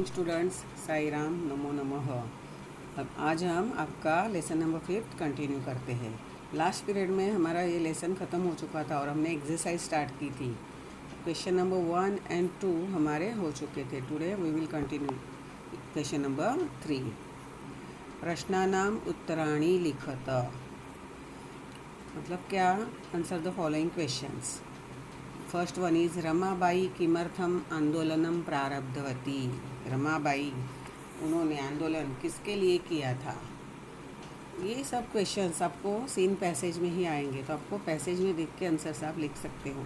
Morning students, Sai Ram, नमो नमः। अब आज हम आपका लेसन नंबर 5 कंटिन्यू करते हैं। लास्ट पीरियड में हमारा ये लेसन ख़त्म हो चुका था और हमने एक्सरसाइज स्टार्ट की थी। क्वेश्चन नंबर 1 एंड 2 हमारे हो चुके थे। Today we will continue question number 3। प्रश्नानाम उत्तराणि लिखत, मतलब क्या? Answer the following questions. First one is Ramabai किमर्थम आंदोलनम प्रारब्धवती। रमाबाई, उन्होंने आंदोलन किसके लिए किया था? ये सब क्वेश्चंस आपको सीन पैसेज में ही आएंगे, तो आपको पैसेज में देख के आंसर्स आप लिख सकते हो।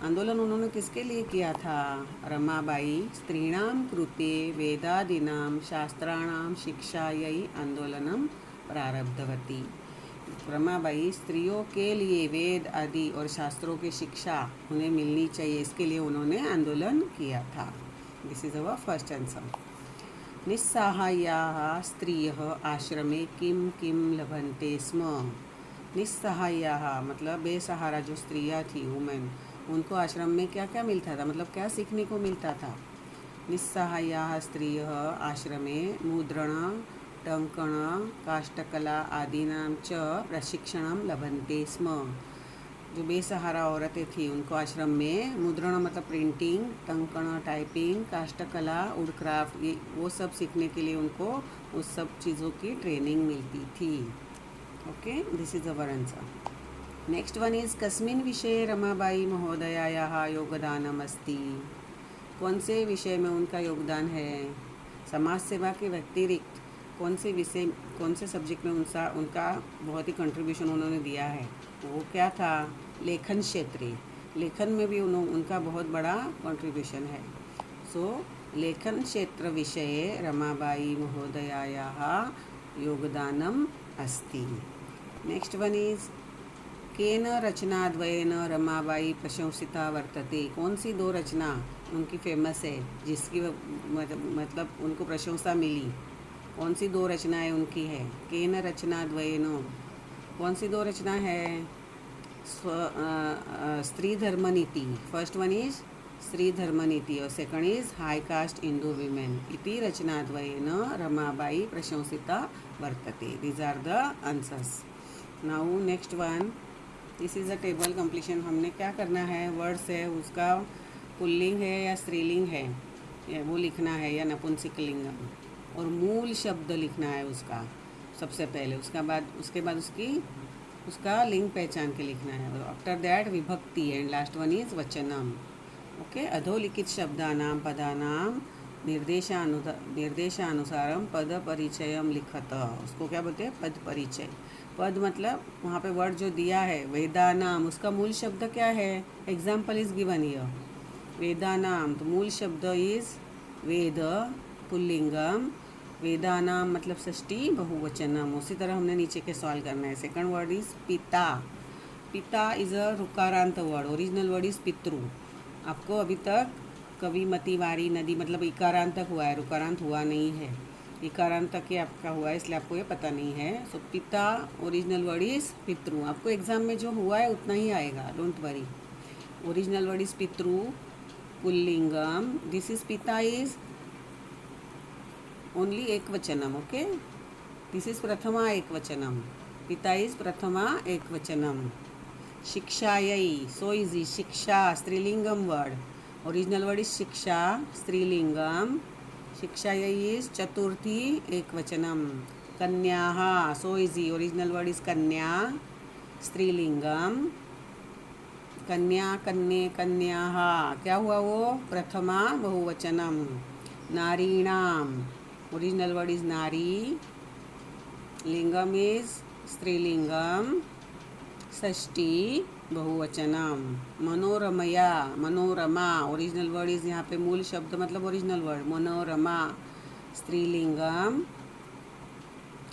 आंदोलन उन्होंने किसके लिए किया था? रमाबाई स्त्रीणाम कृते वेदादीनाम शास्त्राणाम शिक्षायै आंदोलनम प्रारब्धवती। रमाबाई स्त्रियों के लिए वेद आदि और शास्त्रों की शिक्षा उन्हें मिलनी चाहिए, इसके लिए उन्होंने आंदोलन किया था। This is our first answer. निस्सहायाः स्त्रियः आश्रमे किम किम लभन्ते स्म। निस्सहायाः मतलब बेसहारा जो स्त्रियाँ थी, वुमेन, उनको आश्रम में क्या क्या मिलता था, मतलब क्या सीखने को मिलता था? निस्सहायाः स्त्रियः आश्रमे मुद्रण टङ्कण काष्ठकला आदीनां च प्रशिक्षणं लभन्ते स्म। जो बेसहारा औरतें थी उनको आश्रम में मुद्रण मतलब प्रिंटिंग, टंकण टाइपिंग, काष्ठकला वुडक्राफ्ट, ये वो सब सीखने के लिए उनको उस सब चीज़ों की ट्रेनिंग मिलती थी। Okay, this is our answer. Next one is कस्मिन् विषये रमाबाई महोदयायाः योगदानमस्ति। कौन से विषय में उनका योगदान है? समाज सेवा के व्यतिरिक्त कौन से सब्जेक्ट में उनका बहुत ही कंट्रीब्यूशन उन्होंने दिया है? वो क्या था? लेखन क्षेत्र, लेखन में भी उनका बहुत बड़ा कंट्रीब्यूशन है। सो लेखन क्षेत्र विषये रमाबाई महोदयायाः योगदानम अस्ति। नेक्स्ट वन इज केन रचनाद्वयेन रमाबाई प्रशंसिता वर्तते। कौन सी दो रचना उनकी फेमस है, जिसकी मतलब उनको प्रशंसा मिली? कौन सी दो रचनाएं उनकी है? केन रचनाद्वयेन, कौन सी दो रचना है? स्त्री धर्मनीति, first one is Stri Dharmaniti और second is high caste Hindu women इति रचनाद्वयेन रमाबाई प्रशंसिता वर्तते। These are the answers. Now next one, this is a table completion. हमने क्या करना है? वर्ड्स है, उसका पुल्लिंग है या स्त्रीलिंग है या वो लिखना है या नपुंसकलिंगम, और मूल शब्द लिखना है उसका सबसे पहले। उसके बाद उसका लिंग पहचान के लिखना है। और आफ्टर दैट विभक्ति एंड लास्ट वन इज वचनम। ओके, अधोलिखित शब्दानां पदानां निर्देशानुसारम पद परिचयम लिखत। उसको क्या बोलते हैं? पद परिचय। पद मतलब वहाँ पे वर्ड जो दिया है वेदानाम, उसका मूल शब्द क्या है? Example is given here. वेदानाम, तो मूल शब्द इज वेद पुल्लिंगम, वेदानाम मतलब षष्ठी बहुवचनम। उसी तरह हमने नीचे के सवाल करना है। सेकंड वर्ड इज पिता। पिता इज अ रुकारांत वर्ड, ओरिजिनल वर्ड इज पितृ। आपको अभी तक कवि मति वारी नदी मतलब इकारांत तक हुआ है, रुकारांत हुआ नहीं है। इकारांत तक ही आपका हुआ है, इसलिए आपको ये पता नहीं है। सो पिता ओरिजिनल वर्ड इज पितृ। आपको एग्जाम में जो हुआ है उतना ही आएगा, don't worry. Original word is पितृ पुल्लिंगम। दिस इज पिता इज ओनली एक वचनम। ओके, दिस इज प्रथमा एक वचनम। पिता इज प्रथमा एक वचनम। शिक्षायै, सो इजी, शिक्षा स्त्रीलिंगम वर्ड, ओरिजिनल वर्ड इज शिक्षा स्त्रीलिंगम। शिक्षायै इज चतुर्थी एक वचनम। कन्याः, so easy, original word is कन्या स्त्रीलिंगम। कन्या कन्ये कन्याः, क्या हुआ वो? प्रथमा बहुवचनम। नारीणाम, ओरिजिनल वर्ड इज नारी, लिंगम इज स्त्रीलिंगम, षष्ठी बहुवचनम। मनोरमया, मनोरमा, ओरिजिनल वर्ड इज यहाँ पे मूल शब्द मतलब ओरिजिनल वर्ड मनोरमा स्त्रीलिंगम।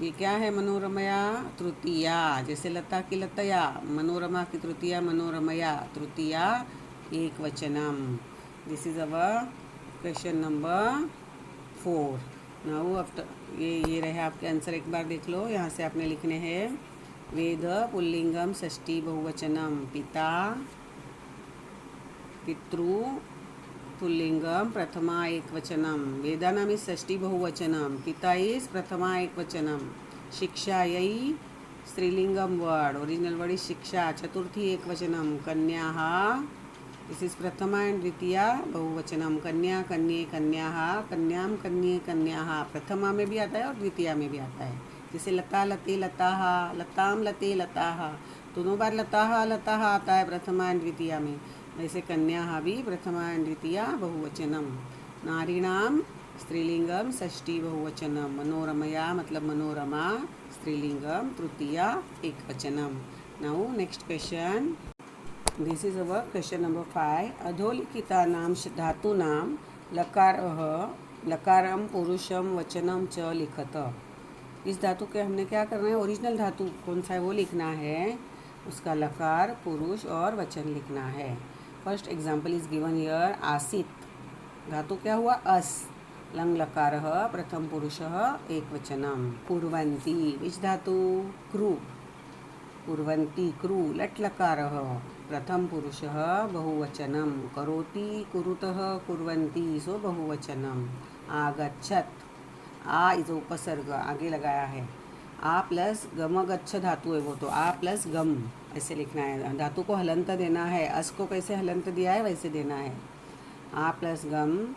ये क्या है? मनोरमया तृतीया, जैसे लता की लतया, मनोरमा की तृतीया मनोरमया तृतीया एक वचनम। This is our question number 4। Now after ये रहे आपके आंसर, एक बार देख लो। यहाँ से आपने लिखने हैं वेद पुल्लिंगम षष्ठी बहुवचनम, पिता पितृ पुल्लिंगम प्रथमा एकवचनम, वेदानाम इज षष्ठी बहुवचनम, पिता is Prathama एकवचनम, शिक्षायै स्त्रीलिंगम word, original word is शिक्षा, चतुर्थी एकवचनम, कन्याः दिस इज प्रथमा एंड द्वितीया बहुवचनम, कन्या कन्ये कन्याः, कन्याम कन्ये कन्याः प्रथमा में भी आता है और द्वितीया में भी आता है। जैसे लता लते लताः, लताम लते लताः, दोनों बार लताः लताः आता है प्रथमा एंड द्वितीया में। वैसे कन्याः भी प्रथमा एंड द्वितीया बहुवचनम। नारीणाम स्त्रीलिंगम षष्ठी बहुवचनम, मनोरमया मतलब मनोरमा स्त्रीलिंगम, तृतीया एकवचनम। Now next question, this is our question number 5। अधोलिखितानां धातूनां लकारः लकारम पुरुषम वचनम च लिखत। इस धातु के हमने क्या करना है, ओरिजिनल धातु कौन सा है वो लिखना है, उसका लकार पुरुष और वचन लिखना है। First example is given here, आसित धातु क्या हुआ अस, लंग लकारः प्रथम पुरुषः एकवचनम। कुर्वन्ति विच धातु क्रू, कुर्वन्ति क्रू, लट् लकारः प्रथम पुरुषः बहुवचनम। करोति कुरुतः कुर्वन्ति सो बहुवचनम। आगच्छत, आ इज उपसर्ग आगे लगाया है, आ प्लस गम गच्छ धातु है वो, तो आ प्लस गम ऐसे लिखना है। धातु को हलंत देना है, अस को कैसे हलंत दिया है वैसे देना है। आ प्लस गम,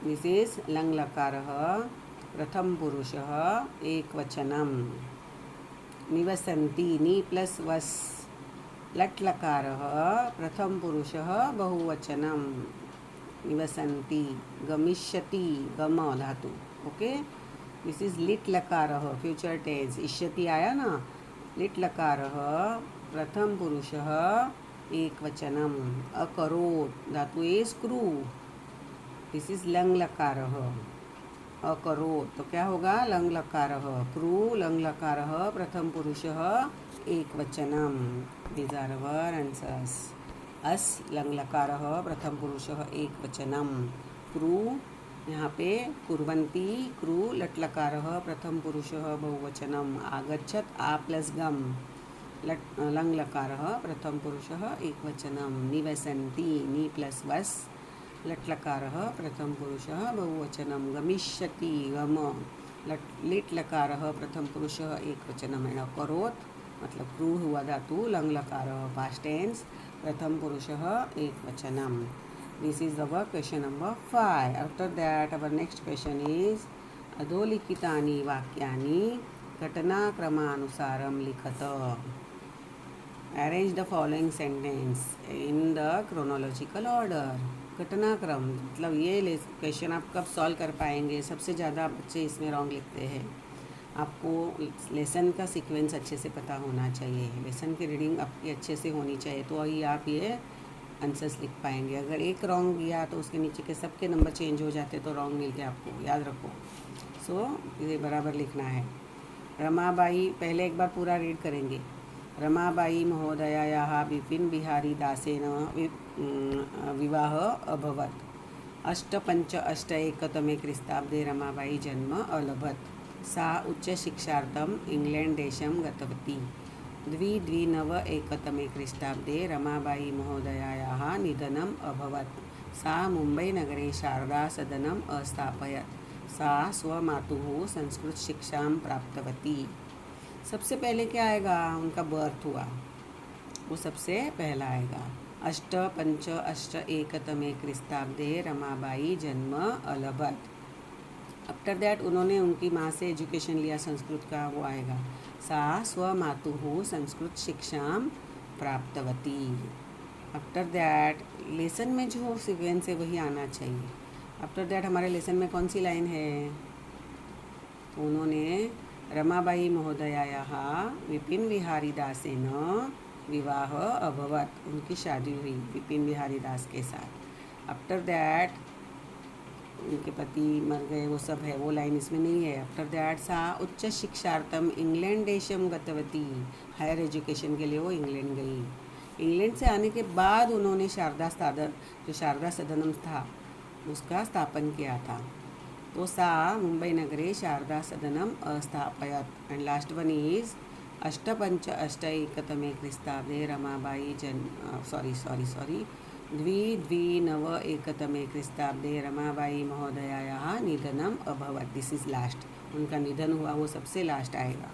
दिस इज लंग लकारः प्रथम पुरुषः एकवचनम। निवसन्ति, नी प्लस वस, लट् लकारः प्रथम पुरुषः बहुवचनम। निवसन्ति, गमिष्यति गम धातु, ओके। दिस इज लिट् लकारः फ्यूचर टेंस, इष्यति आया ना, लिट् लकारः प्रथम पुरुषः एकवचनम। अकरोत् धातु इज क्रू, दिस इज लंग लकारः। अकरोत् तो क्या होगा, लंग लकारः, क्रू लंग लकारः प्रथम पुरुषः एकवचनम। These are our answers. अस लंग लकारः प्रथम पुरुषः एकवचनम। क्रू यहाँ पे कुर्वन्ति, क्रू लट् लकारः प्रथम पुरुषः बहुवचनम। आगच्छत, आ प्लस गम, लंग लकारः प्रथम पुरुषः एकवचनम। निवसन्ति, नी प्लस वस, लट् लकारः प्रथम पुरुषः बहुवचनम। गमिष्यति गम, लिट् लकारः प्रथम पुरुषः एकवचनम। एंड अकरोत् मतलब क्रू हुआ धातु, लंग लकारः पास्ट टेंस प्रथम पुरुषः एकवचनम। This is our question number 5। After that our next question is, अधोलिखितानि वाक्यानि घटनाक्रमानुसारं लिखत। Arrange the following sentence in the chronological order. घटनाक्रम मतलब ये क्वेश्चन आप कब सॉल्व कर पाएंगे, सबसे ज़्यादा बच्चे इसमें रॉन्ग लिखते हैं। आपको लेसन का सीक्वेंस अच्छे से पता होना चाहिए, लेसन की रीडिंग आपकी अच्छे से होनी चाहिए, तो ही आप ये आंसर्स लिख पाएंगे। अगर एक रॉन्ग दिया तो उसके नीचे के सबके नंबर चेंज हो जाते, तो रॉन्ग मिलते आपको, याद रखो। सो ये बराबर लिखना है। रमाबाई, पहले एक बार पूरा रीड करेंगे। रमाबाई महोदयायाः विपिन बिहारी दासेन विवाह अभवत्। 858 क्रिस्ताब्दे रमाबाई जन्म अलभत। सा उच्चशिक्षार्थम् इंग्लैंड देशं गतवती। 229 क्रिस्ताब्दे रमाबाई महोदयायाः निधनम् अभवत्। सा मुम्बईनगरे शारदासदनम् अस्थापयत्। सा स्वमातुः संस्कृतशिक्षां प्राप्तवती। सबसे पहले क्या आएगा, उनका बर्थ हुआ, वो सबसे पहला आएगा। 851 क्रिस्ताब्दे रमाबाई जन्म अलभत। आफ्टर दैट उन्होंने उनकी माँ से एजुकेशन लिया संस्कृत का, वो आएगा। सा स्वमातुः संस्कृत शिक्षां प्राप्तवती। आफ्टर दैट लेसन में जो सीक्वेंस है वही आना चाहिए। आफ्टर दैट हमारे लेसन में कौन सी लाइन है, उन्होंने रमाबाई महोदयायाः विपिन बिहारी दासेन विवाह अभवत, उनकी शादी हुई विपिन बिहारी दास के साथ। आफ्टर दैट उनके पति मर गए, वो सब है, वो लाइन इसमें नहीं है। आफ्टर दैट सा उच्च शिक्षार्थम इंग्लैंड देशम गतवती, हायर एजुकेशन के लिए वो इंग्लैंड गई। इंग्लैंड से आने के बाद उन्होंने जो शारदा सदनम था उसका स्थापन किया था। तो सा मुंबई नगरे शारदा सदनम अस्थापयत। एंड लास्ट वन इज 851 क्रिस्ताब्दे रमाबाई द्विद्विनव एकतमे क्रिस्ताब्दे रमाबाई महोदयायाः निधनम अभवत्. This is last. उनका निधन हुआ वो सबसे लास्ट आएगा.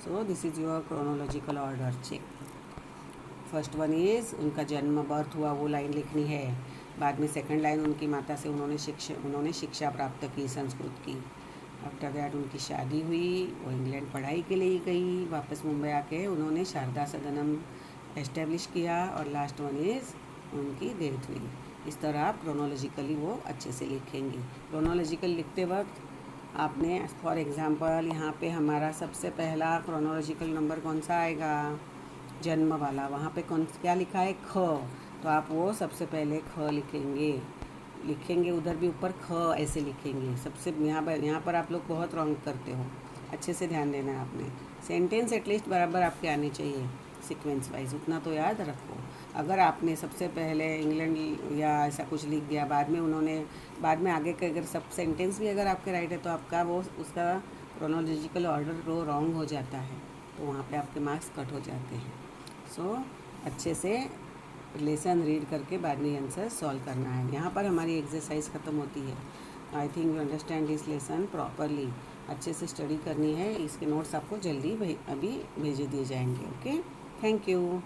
So this is your chronological order. Check. First one is उनका जन्म बर्थ हुआ वो लाइन लिखनी है. बाद में सेकंड लाइन उनकी माता से उन्होंने शिक्षा प्राप्त की संस्कृत की. आफ्टर दैट उनकी शादी हुई. वो इंग्लैंड पढ़ाई के लिए गई. वापस मुंबई आके उन्होंने शारदा सदनम एस्टेब्लिश किया. और लास्ट वन इज़ उनकी डेथ हुई. इस तरह आप क्रोनोलॉजिकली वो अच्छे से लिखेंगे. क्रोनोलॉजिकल लिखते वक्त आपने फॉर एग्ज़ाम्पल यहाँ पे हमारा सबसे पहला क्रोनोलॉजिकल नंबर कौन सा आएगा, जन्म वाला. वहाँ पे कौन क्या लिखा है, ख. तो आप वो सबसे पहले ख लिखेंगे. उधर भी ऊपर ख ऐसे लिखेंगे. सबसे यहाँ पर आप लोग बहुत रॉन्ग करते हो. अच्छे से ध्यान देना है आपने. सेंटेंस एटलीस्ट बराबर आपके आने चाहिए सीक्वेंस वाइज. उतना तो याद रखो. अगर आपने सबसे पहले इंग्लैंड या ऐसा कुछ लिख दिया, बाद में आगे के अगर सब सेंटेंस भी अगर आपके राइट है तो आपका वो उसका क्रोनोलॉजिकल ऑर्डर वो रॉन्ग हो जाता है. तो वहाँ पे आपके मार्क्स कट हो जाते हैं. सो अच्छे से लेसन रीड करके बाद में आंसर सॉल्व करना है. यहाँ पर हमारी एक्सरसाइज ख़त्म होती है. I think you understand this lesson properly. अच्छे से स्टडी करनी है. इसके नोट्स आपको जल्दी अभी भेजे दिए जाएंगे. Okay, thank you.